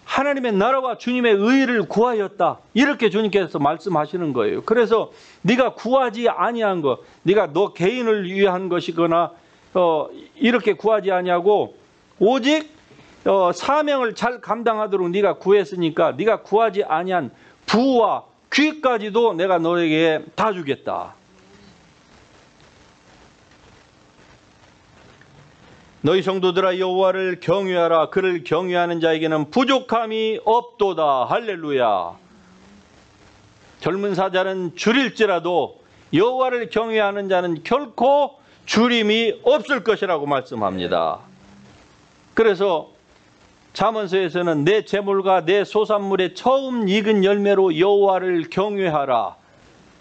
A: 하나님의 나라와 주님의 의를 구하였다. 이렇게 주님께서 말씀하시는 거예요. 그래서 네가 구하지 아니한 것, 네가 너 개인을 위한 것이거나 이렇게 구하지 아니하고 오직 사명을 잘 감당하도록 네가 구했으니까 네가 구하지 아니한 부와 귀까지도 내가 너에게 다 주겠다. 너희 성도들아 여호와를 경외하라. 그를 경외하는 자에게는 부족함이 없도다. 할렐루야. 젊은 사자는 줄일지라도 여호와를 경외하는 자는 결코 줄임이 없을 것이라고 말씀합니다. 그래서 잠언서에서는 내 재물과 내 소산물의 처음 익은 열매로 여호와를 경외하라.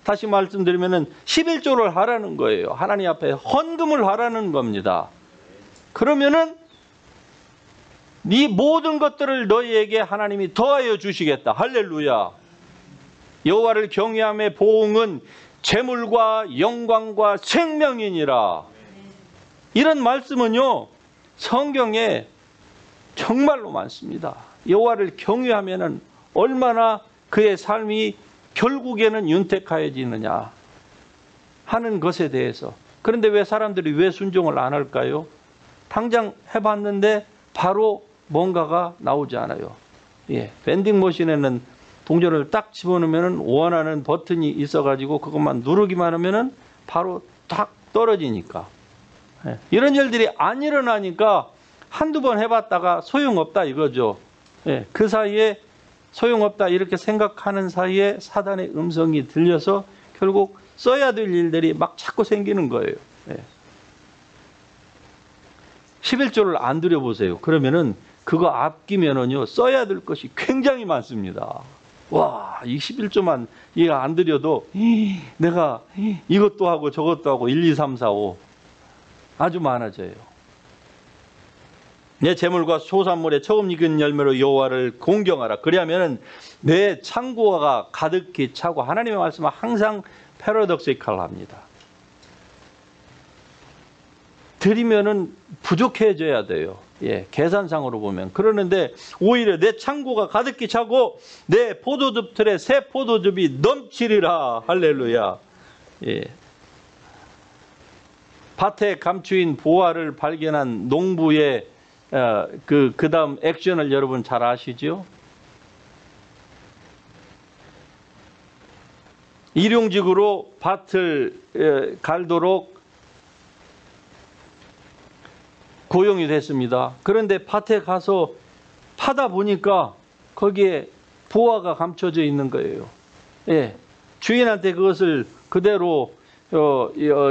A: 다시 말씀드리면은 11조를 하라는 거예요. 하나님 앞에 헌금을 하라는 겁니다. 그러면은 네 모든 것들을 너희에게 하나님이 더하여 주시겠다. 할렐루야. 여호와를 경외함의 보응은 재물과 영광과 생명이니라. 이런 말씀은요, 성경에 정말로 많습니다. 여호와를 경외하면은 얼마나 그의 삶이 결국에는 윤택하여지느냐 하는 것에 대해서. 그런데 왜 사람들이 왜 순종을 안 할까요? 당장 해봤는데 바로 뭔가가 나오지 않아요. 예, 밴딩 머신에는 동전을 딱 집어넣으면 원하는 버튼이 있어가지고 그것만 누르기만 하면은 바로 딱 떨어지니까. 예, 이런 일들이 안 일어나니까 한두 번 해봤다가 소용없다 이거죠. 예, 그 사이에 소용없다 이렇게 생각하는 사이에 사단의 음성이 들려서 결국 써야 될 일들이 막 자꾸 생기는 거예요. 예. 11조를 안 들여보세요. 그러면은 그거 아끼면은요, 써야 될 것이 굉장히 많습니다. 와, 이 11조만 이거 안 들여도 내가 이것도 하고 저것도 하고 1, 2, 3, 4, 5 아주 많아져요. 내 재물과 소산물의 처음 익은 열매로 여호와를 공경하라. 그리하면은 내 창고가 가득히 차고. 하나님의 말씀은 항상 패러독시칼합니다. 드리면은 부족해져야 돼요. 예, 계산상으로 보면. 그러는데 오히려 내 창고가 가득히 차고 내 포도즙 틀에 새 포도즙이 넘치리라. 할렐루야. 예. 밭에 감추인 보화를 발견한 농부의 그 다음 액션을 여러분 잘 아시죠? 일용직으로 밭을 갈도록 고용이 됐습니다. 그런데 밭에 가서 파다 보니까 거기에 보화가 감춰져 있는 거예요. 예, 주인한테 그것을 그대로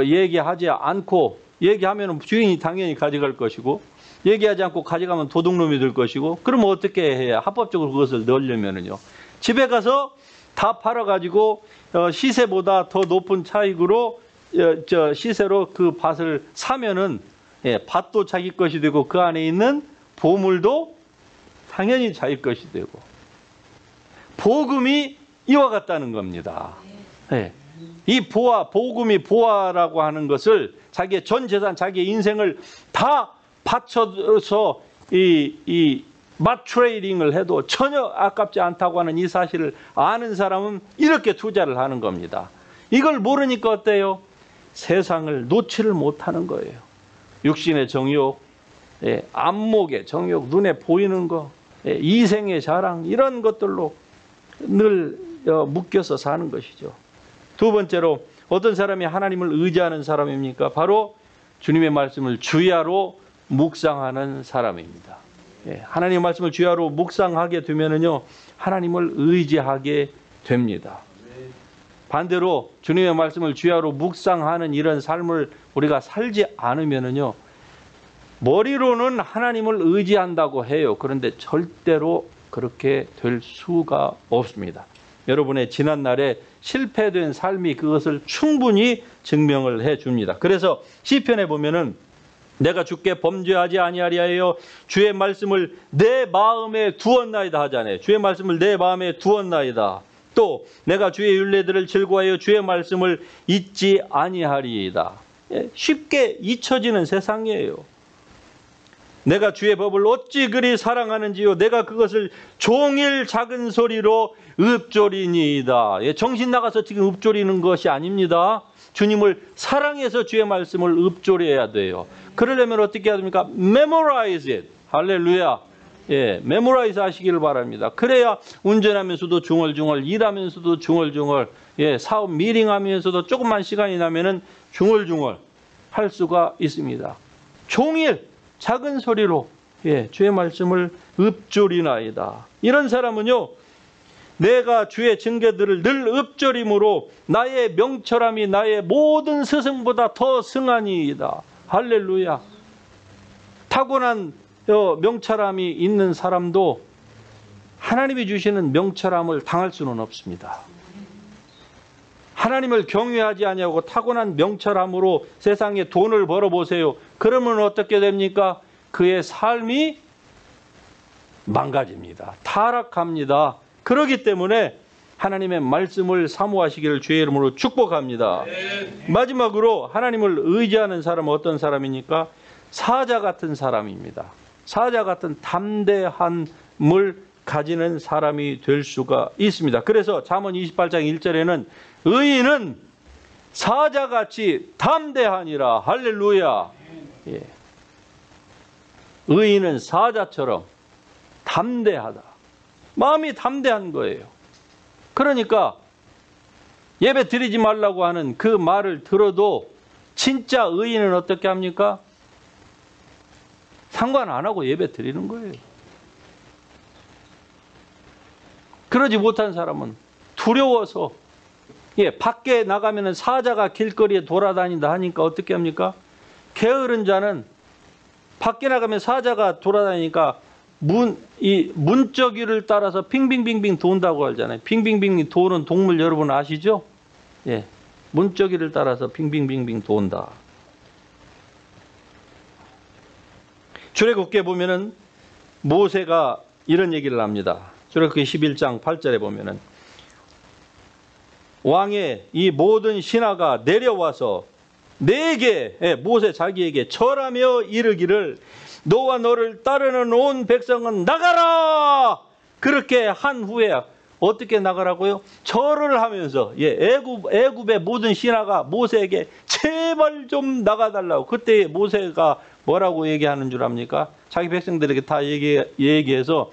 A: 얘기하지 않고, 얘기하면 주인이 당연히 가져갈 것이고, 얘기하지 않고 가져가면 도둑놈이 될 것이고, 그러면 어떻게 해야 합법적으로 그것을 넣으려면요, 집에 가서 다 팔아가지고 시세보다 더 높은 차익으로 시세로 그 밭을 사면은, 예, 밭도 자기 것이 되고 그 안에 있는 보물도 당연히 자기 것이 되고. 복음이 이와 같다는 겁니다. 예. 이 복음이 보화라고 하는 것을 자기의 전 재산, 자기의 인생을 다 바쳐서 이 마트레이딩을 해도 전혀 아깝지 않다고 하는 이 사실을 아는 사람은 이렇게 투자를 하는 겁니다. 이걸 모르니까 어때요? 세상을 놓지를 못하는 거예요. 육신의 정욕, 안목의 정욕, 눈에 보이는 거, 이생의 자랑, 이런 것들로 늘 묶여서 사는 것이죠. 두 번째로, 어떤 사람이 하나님을 의지하는 사람입니까? 바로 주님의 말씀을 주야로 묵상하는 사람입니다. 하나님의 말씀을 주야로 묵상하게 되면은요, 하나님을 의지하게 됩니다. 반대로 주님의 말씀을 주야로 묵상하는 이런 삶을 우리가 살지 않으면은요, 머리로는 하나님을 의지한다고 해요. 그런데 절대로 그렇게 될 수가 없습니다. 여러분의 지난날에 실패된 삶이 그것을 충분히 증명을 해 줍니다. 그래서 시편에 보면은 내가 주께 범죄하지 아니하리 하여 주의 말씀을 내 마음에 두었나이다 하잖아요. 주의 말씀을 내 마음에 두었나이다. 또 내가 주의 율례들을 즐거워하여 주의 말씀을 잊지 아니하리이다. 쉽게 잊혀지는 세상이에요. 내가 주의 법을 어찌 그리 사랑하는지요, 내가 그것을 종일 작은 소리로 읊조리니이다. 정신 나가서 지금 읊조리는 것이 아닙니다. 주님을 사랑해서 주의 말씀을 읊조려야 돼요. 그러려면 어떻게 해야 됩니까? Memorize it. 할렐루야. 예, 메모라이즈 하시기를 바랍니다. 그래야 운전하면서도 중얼중얼, 일하면서도 중얼중얼, 예, 사업 미팅하면서도 조금만 시간이 나면은 중얼중얼 할 수가 있습니다. 종일 작은 소리로, 예, 주의 말씀을 읊조리나이다. 이런 사람은요, 내가 주의 증거들을 늘 읊조림으로 나의 명철함이 나의 모든 스승보다 더 승하니이다. 할렐루야. 타고난 명철함이 있는 사람도 하나님이 주시는 명철함을 당할 수는 없습니다. 하나님을 경외하지 아니하고 타고난 명철함으로 세상에 돈을 벌어보세요. 그러면 어떻게 됩니까? 그의 삶이 망가집니다. 타락합니다. 그렇기 때문에 하나님의 말씀을 사모하시기를 주의 이름으로 축복합니다. 마지막으로 하나님을 의지하는 사람은 어떤 사람입니까? 사자 같은 사람입니다. 사자 같은 담대함을 가지는 사람이 될 수가 있습니다. 그래서 잠언 28장 1절에는 의인은 사자같이 담대하니라. 할렐루야. 예. 의인은 사자처럼 담대하다. 마음이 담대한 거예요. 그러니까 예배 드리지 말라고 하는 그 말을 들어도 진짜 의인은 어떻게 합니까? 상관 안 하고 예배 드리는 거예요. 그러지 못한 사람은 두려워서, 밖에 나가면 사자가 길거리에 돌아다닌다 하니까 어떻게 합니까? 게으른 자는 밖에 나가면 사자가 돌아다니니까 문짝이를 따라서 빙빙빙빙 돈다고 하잖아요. 빙빙빙 도는 동물 여러분 아시죠? 예, 문짝이를 따라서 빙빙빙빙 돈다. 출애굽기에 보면은 모세가 이런 얘기를 합니다. 출애굽기 11장 8절에 보면은 왕의 이 모든 신하가 내려와서 내게, 모세 자기에게 절하며 이르기를 너와 너를 따르는 온 백성은 나가라! 그렇게 한 후에 어떻게 나가라고요? 절을 하면서 애굽의 모든 신하가 모세에게 제발 좀 나가달라고. 그때 모세가 뭐라고 얘기하는 줄 압니까? 자기 백성들에게 다 얘기해서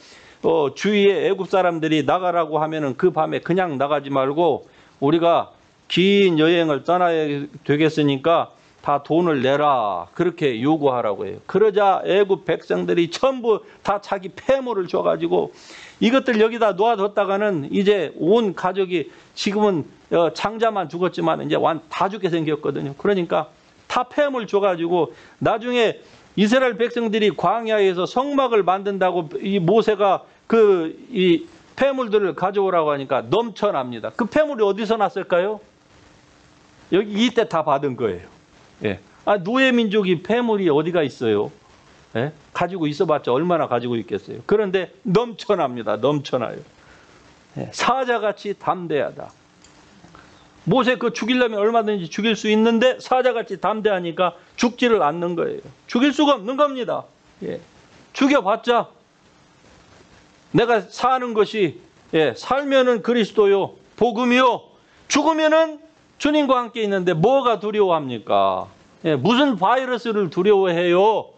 A: 주위에 애굽 사람들이 나가라고 하면은 그 밤에 그냥 나가지 말고 우리가 긴 여행을 떠나야 되겠으니까 다 돈을 내라. 그렇게 요구하라고 해요. 그러자 애굽 백성들이 전부 다 자기 폐물을 줘가지고 이것들 여기다 놓아뒀다가는 이제 온 가족이 지금은 장자만 죽었지만 이제 다 죽게 생겼거든요. 그러니까 다 폐물 줘가지고 나중에 이스라엘 백성들이 광야에서 성막을 만든다고 이 모세가 이 폐물들을 가져오라고 하니까 넘쳐납니다. 그 폐물이 어디서 났을까요? 여기 이때 다 받은 거예요. 예. 노예 민족이 폐물이 어디가 있어요? 예? 가지고 있어봤자 얼마나 가지고 있겠어요. 그런데 넘쳐납니다. 넘쳐나요. 예. 사자같이 담대하다. 모세 죽이려면 얼마든지 죽일 수 있는데 사자같이 담대하니까 죽지를 않는 거예요. 죽일 수가 없는 겁니다. 예. 죽여봤자 내가 사는 것이 살면은 그리스도요, 복음이요, 죽으면은 주님과 함께 있는데 뭐가 두려워합니까? 무슨 바이러스를 두려워해요?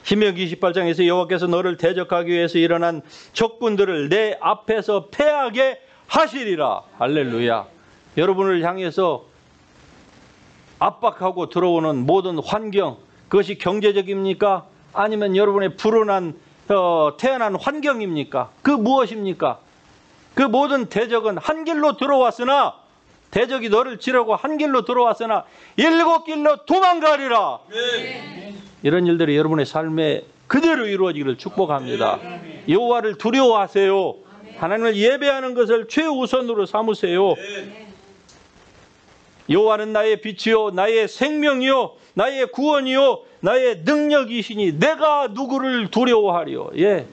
A: 신명기 28장에서 여호와께서 너를 대적하기 위해서 일어난 적군들을 내 앞에서 패하게 하시리라. 할렐루야. 여러분을 향해서 압박하고 들어오는 모든 환경, 그것이 경제적입니까? 아니면 여러분의 불운한 태어난 환경입니까? 그 무엇입니까? 그 모든 대적은 한 길로 들어왔으나, 대적이 너를 치려고 한 길로 들어왔으나 일곱 길로 도망가리라. 네. 이런 일들이 여러분의 삶에 그대로 이루어지기를 축복합니다. 여호와를 두려워하세요. 하나님을 예배하는 것을 최우선으로 삼으세요. 여호와는 나의 빛이요 나의 생명이요 나의 구원이요 나의 능력이시니 내가 누구를 두려워하리요. 예.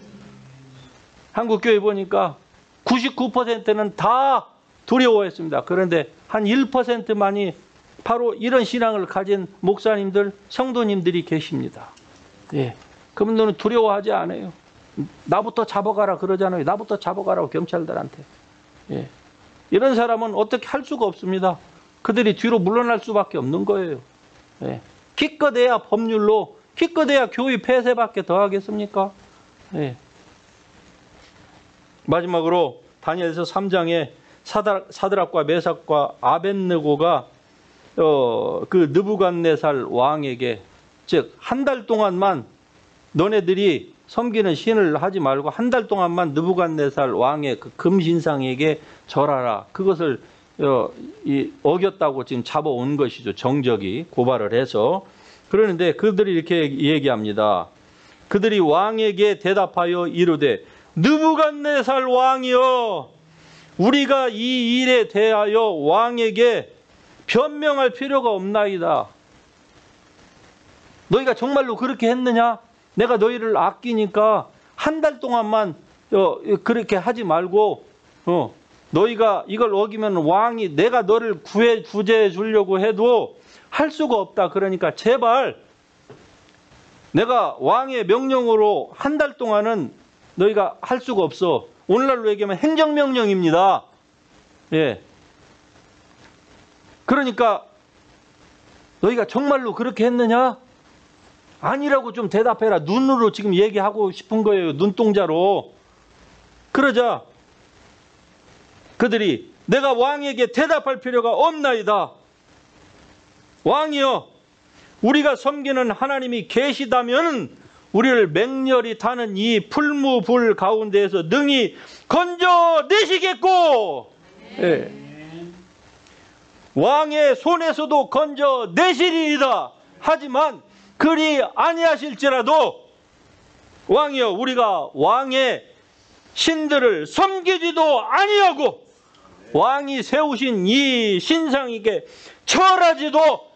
A: 한국교회 보니까 99%는 다 두려워했습니다. 그런데 한 1%만이 바로 이런 신앙을 가진 목사님들, 성도님들이 계십니다. 예. 그분들은 두려워하지 않아요. 나부터 잡아가라 그러잖아요. 나부터 잡아가라고 경찰들한테. 예. 이런 사람은 어떻게 할 수가 없습니다. 그들이 뒤로 물러날 수밖에 없는 거예요. 예. 기껏해야 법률로, 기껏해야 교회 폐쇄밖에 더 하겠습니까? 예. 마지막으로 다니엘서 3장에 사드락과 메삭과 아벳느고가 그 느부갓네살 왕에게, 즉 한 달 동안만 너네들이 섬기는 신을 하지 말고 한 달 동안만 느부갓네살 왕의 그 금신상에게 절하라. 그것을 어겼다고 지금 잡아온 것이죠. 정적이 고발을 해서. 그러는데 그들이 이렇게 얘기합니다. 그들이 왕에게 대답하여 이르되 느부갓네살 왕이여, 우리가 이 일에 대하여 왕에게 변명할 필요가 없나이다. 너희가 정말로 그렇게 했느냐? 내가 너희를 아끼니까 한 달 동안만 그렇게 하지 말고 너희가 이걸 어기면 왕이 내가 너를 구제해 주려고 해도 할 수가 없다. 그러니까 제발 내가 왕의 명령으로 한 달 동안은 너희가 할 수가 없어. 오늘날로 얘기하면 행정명령입니다. 예. 그러니까 너희가 정말로 그렇게 했느냐? 아니라고 좀 대답해라. 눈으로 지금 얘기하고 싶은 거예요. 눈동자로. 그러자 그들이 내가 왕에게 대답할 필요가 없나이다. 왕이여, 우리가 섬기는 하나님이 계시다면 우리를 맹렬히 타는 이 풀무불 가운데에서 능히 건져내시겠고, 예. 왕의 손에서도 건져내시리이다. 하지만 그리 아니하실지라도 왕이여, 우리가 왕의 신들을 섬기지도 아니하고 왕이 세우신 이 신상에게 절하지도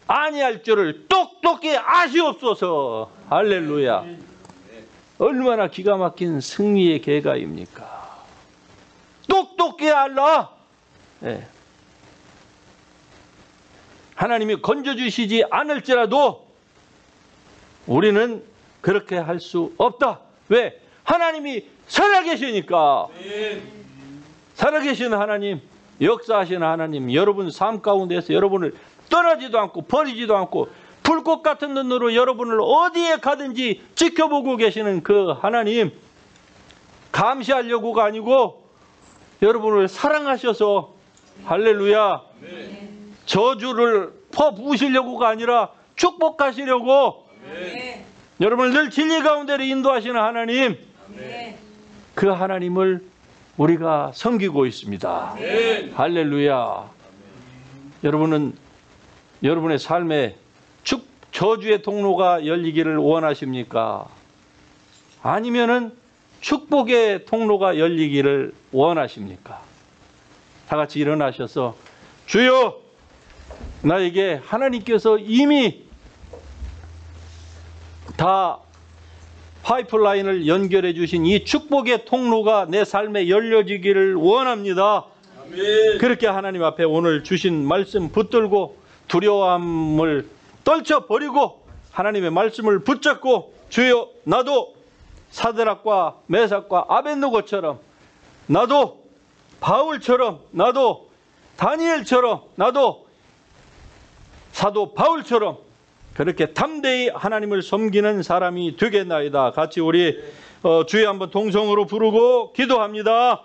A: 아니할 줄을 똑똑히 아시옵소서. 할렐루야. 얼마나 기가 막힌 승리의 계가입니까? 똑똑히 알라. 네. 하나님이 건져주시지 않을지라도 우리는 그렇게 할 수 없다. 왜? 하나님이 살아계시니까. 살아계시는 하나님, 역사하시는 하나님, 여러분 삶 가운데서 여러분을 떠나지도 않고 버리지도 않고 불꽃 같은 눈으로 여러분을 어디에 가든지 지켜보고 계시는 그 하나님, 감시하려고가 아니고 여러분을 사랑하셔서, 할렐루야, 저주를 퍼부으시려고가 아니라 축복하시려고 여러분을 늘 진리 가운데로 인도하시는 하나님, 그 하나님을 우리가 섬기고 있습니다. 할렐루야. 여러분은 여러분의 삶에 저주의 통로가 열리기를 원하십니까? 아니면은 축복의 통로가 열리기를 원하십니까? 다 같이 일어나셔서 주여, 나에게 하나님께서 이미 다 파이프라인을 연결해 주신 이 축복의 통로가 내 삶에 열려지기를 원합니다. 아멘. 그렇게 하나님 앞에 오늘 주신 말씀 붙들고 두려움을 떨쳐버리고 하나님의 말씀을 붙잡고 주여, 나도 사드락과 메삭과 아벳느고처럼, 나도 바울처럼, 나도 다니엘처럼, 나도 사도 바울처럼 그렇게 담대히 하나님을 섬기는 사람이 되겠나이다. 같이 우리 주여 한번 동성으로 부르고 기도합니다.